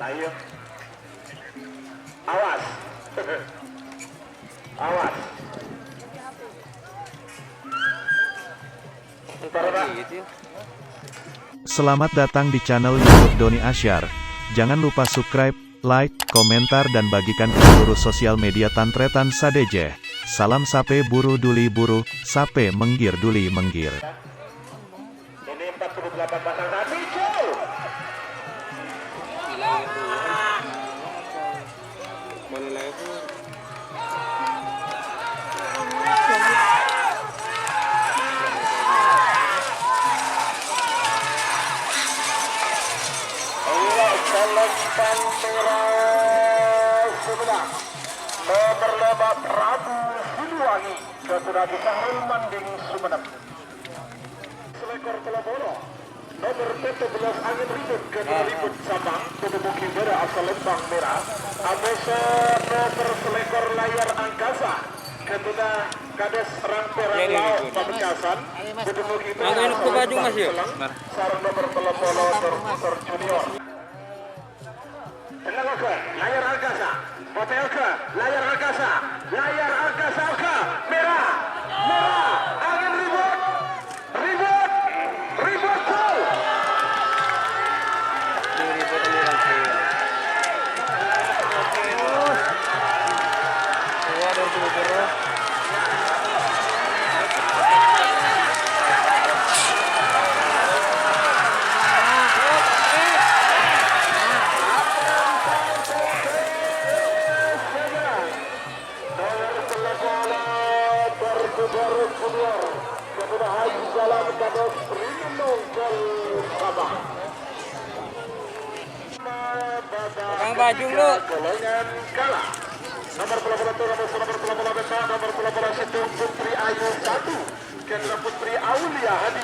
Tayo. Awas. Awas. Selamat datang di channel YouTube Doni Asyar. Jangan lupa subscribe, like, komentar dan bagikan ke seluruh sosial media Tantretan Sadejeh. Salam sape buru duli buru, sape menggir duli menggir. Ini 48 pasang saat hijau. Selempang merah Sumedang nomor 5 Prabu Siliwangi Keturunan Sahrul Manding Sumedang. Selekor Telobolo nomor 17 Angin Ribut Ketua Ribut Sabang Ketua Kimbara asal Lembang Merah. Amoso nomor selekor Layar Angkasa Ketua Kades Rangperang Laut Pamekasan Ketua Kimbara asal Lembang Selang. Sarang nomor Telobolo Ter Junior. Tenang ke layar angkasa, hotel ke layar angkasa, layar angkasa ke merah, merah, angin ribut, ribut, ribut tuh. Baru keluar kemudian Haji Jalan Kados Rinung Sabah. Bang Bajung lu. Golongan kalah. Nomor pula-pula itu nomor pula-pula besar nomor pula-pula situ Putri Ayu 1 kedua Putri Aulia Hadi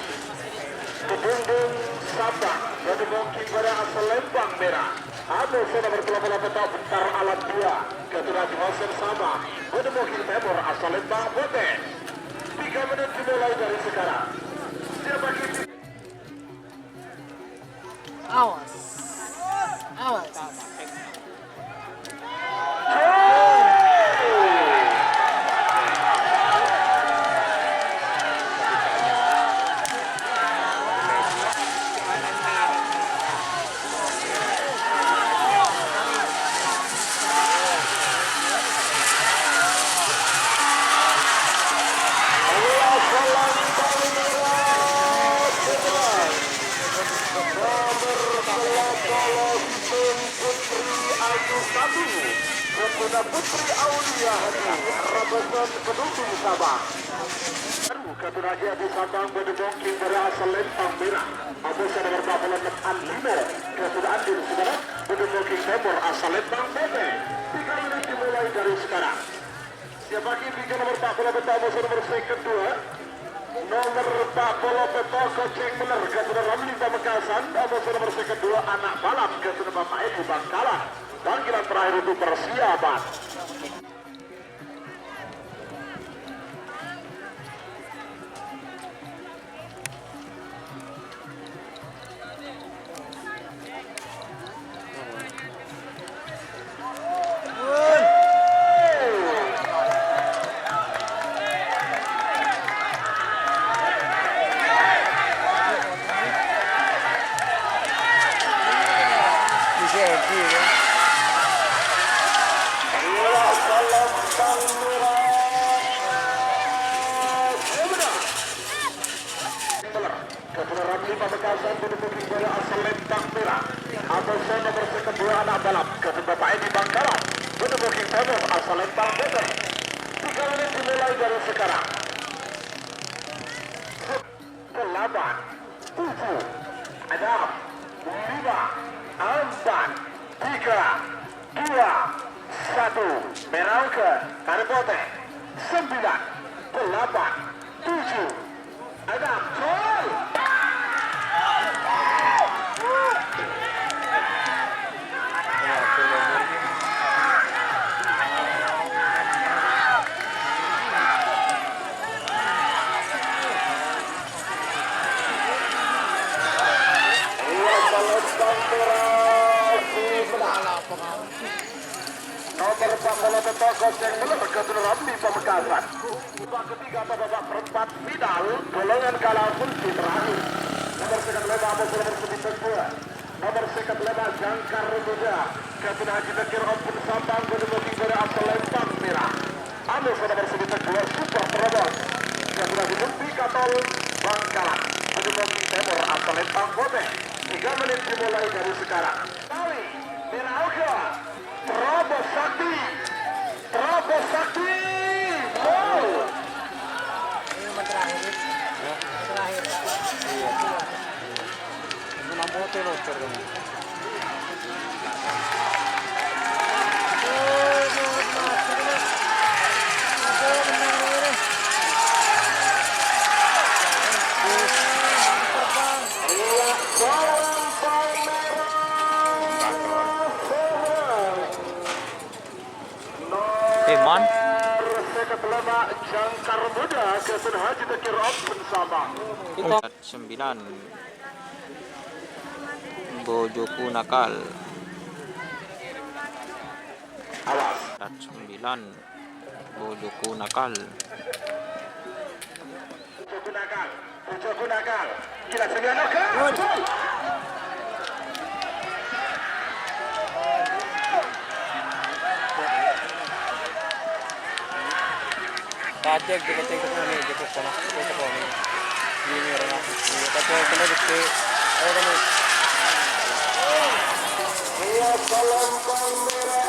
Kedundung Sabah dari Mungkin pada asal Lembang Merah. Ada nomor pula-pula peta bentar alat 2 kedua Haji Hosen Sabah dari Mungkin Timur asal Lembang Bote. 3 menit dimulai dari sekarang. Siapa kita? Awas. Awas. Putri Aulia Hadi Rabasan Kedundung Sabang. Ketua Haji Adi Sabang Bedebongking dari asal Lembang Merah. Abu Sada berbapalan Andino Ketua Andin Saudara Bedebongking Timur asal Lembang Bote. 3 menit dimulai dari sekarang. Siapa lagi 3 nomor 40 peta musuh nomor kedua. Nomor 40 peta Koceng Bener Ketua Ramli Pamekasan. Musuh nomor kedua anak balap Ketua Bapak Ibu Bangkalan. Panggilan terakhir untuk persiapan. Ketua Ramli Pamekasan Bedebongking dari asal Lembang Merah. Atau nomor kedua anak balap Ketua Bapak Edi Bangkalan Bedebongking Timur asal Lembang Bote. 3 menit dimulai dari sekarang. 8 7 6 5 4 3 2 1 Merauke Karibote 9 8 7 6 gol. Nomor 40 Tetokos yang melemah ke Ramli Pamekasan. Babak ketiga atau babak perempat final golongan kalah kunci terakhir. Nomor sekat lema Abu Sulaiman Sebintang 2. Nomor sekat lema Jangkar Muda. Kapten Haji Bekir Open Sabang Godemoti Gore asal Lempang Merah. Anu nomor Sebintang 2 Super Terobos. Kapten Haji Mukti Katol Bangkalan. Godemoti Timur asal Lempang Bote. 3 menit dimulai dari sekarang. Kali Merah Oka. Terobos Sakti. Terobos Sakti. Wow. Ini nomor terakhir. Terakhir. Iya. Ini nomor hotel loh, Man. Seketelama Jangkar Muda Kapten Haji Bekir Open Sabang. 9 Bojoku Nakal. Awas. 9 Bojoku Nakal. Bojoku Nakal. Kira 9 Oka. Kajak kita cek dulu nih, kita sana kita kau nih. Ini orang aku. Kita kena dikte. Ayo kamu. Iya salam kamera.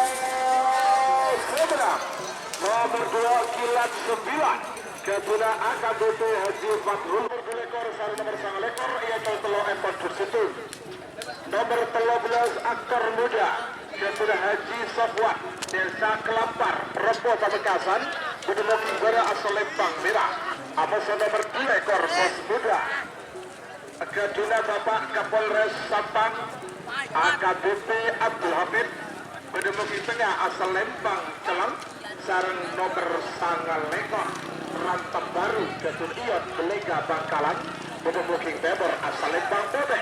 Sebelah. Nomor 2 Kilat 9. Ketua AKBP Haji Fatrul berlekor sari nomor 9 lekor yaitu telo empot situ. Nomor 13 aktor muda Ketua Haji Sofwan Desa Kelapar Rebo Pamekasan Godemoti Gore asal Lempang Merah. Amosan nomor 2 ekor bos muda Kedua Bapak Kapolres Sabang AKBP Abdul Hamid Godemoti Tengah asal Lempang Celang sareng nomor 9 lekor Rantap Baru Ketun Iot Belega Bangkalan Godemoti Timur asal Lempang Bote.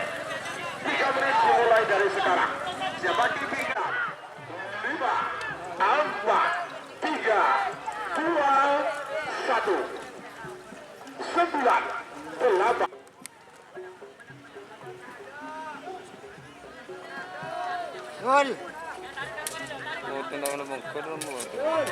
3 menit dimulai dari sekarang. Siapa di 3 5 4 3 2 1 9 8 Gol. Oh, tendang na bang kadang mo. Gol!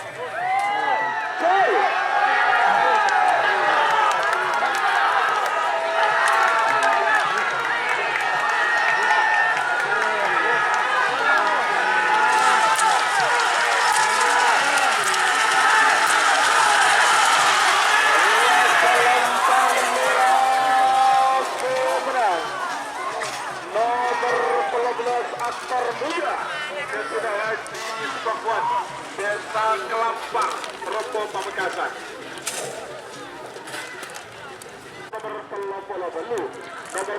Aktor muda Ketua Haji Sofwan Desa Kelapar Rebo Pamekasan. Nomor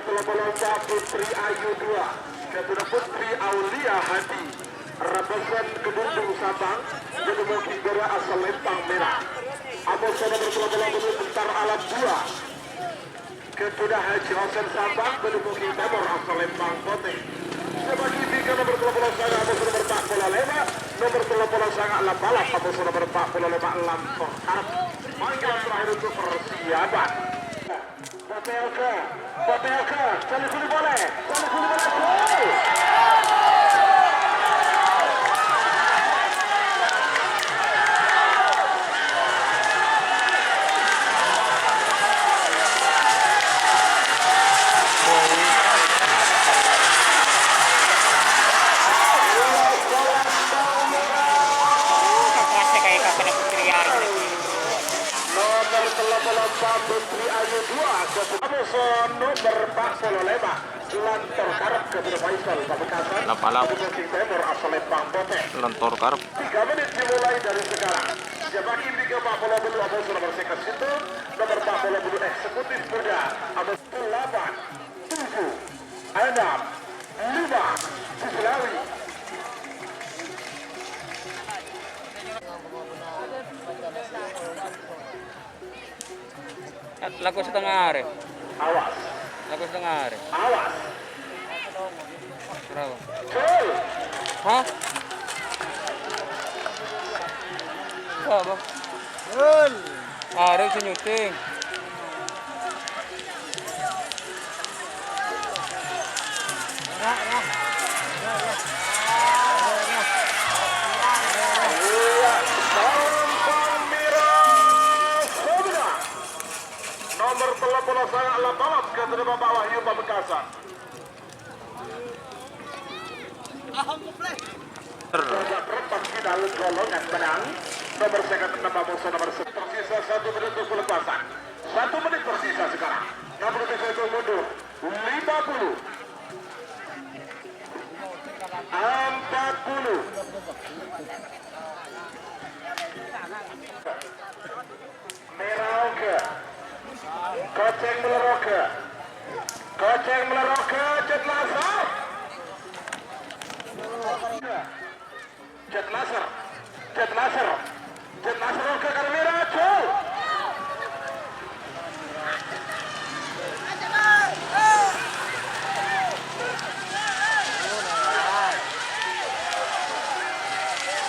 34 Putri Ayu 2 Ketua Putri Aulia Hadi Rebesan Kedundung Sabang Godemoti Gore asal Lempang Merah. Amosan nomor 30 Bentar Alam 2 Ketua Haji Hosen Sabang Godemoti Timur asal Lempang Bote. Sebagai 3 nomor 30 sangat Abu nomor 45 nomor 30 sangat Lambalap Abu nomor 45 Lampor Arab. Panggilan terakhir untuk persiapan. Botelka, cari kuli boleh, gol! Putri Ayu 2 Amoson nomor 45 Lantor Karep Ketua Faisal Pamekasan Lapalap. Godemoti Timur asal Lempang Bote. Lentor karep. 3 menit dimulai dari sekarang. Siapa ini ke 40 Amoson nomor sekat situ nomor 40 eksekutif muda Amoson 8 7 6 5 Sisilawi. Lagu setengah hari. Awas, Lagu setengah hari. awas. Berapa? Hah? Apa? Ada yang nyuting. Iya, Sampang Merah Sumedang. Nomor 30 sangat lebat ke Bapak Wahyu Pamekasan. Babak perempat final golongan menang. Nomor 6 musuh nomor 1. Tersisa 1 menit untuk pelepasan. 1 menit tersisa sekarang. 60 mundur. 50. 40. Merauke. Koceng Meleroke. Koceng Meleroke. Jet Laser. Jet Laser. Jet Laser. Jet Laser ke Karmira. Jauh.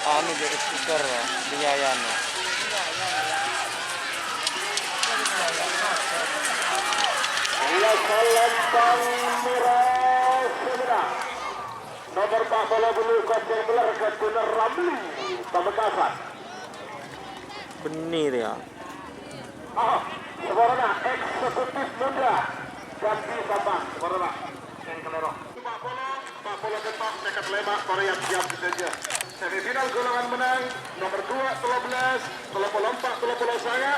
Anu jadi stiker biayan. Iya, Sampang Merah Sumedang. Nomor 40 Koceng Beler ke Gunner Ramli Pamekasan. Benih ya. Seborona eksekutif muda ganti Sabang. Seborona yang kelero. Pak Polo ketok nekat lemak Korea siap saja. Semifinal golongan menang nomor 2 13 34 30 saya.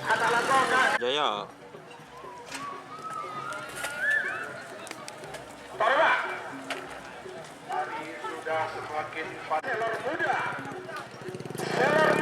Anak lakoka. Jaya. Taruna. Hari sudah semakin selor muda. Selor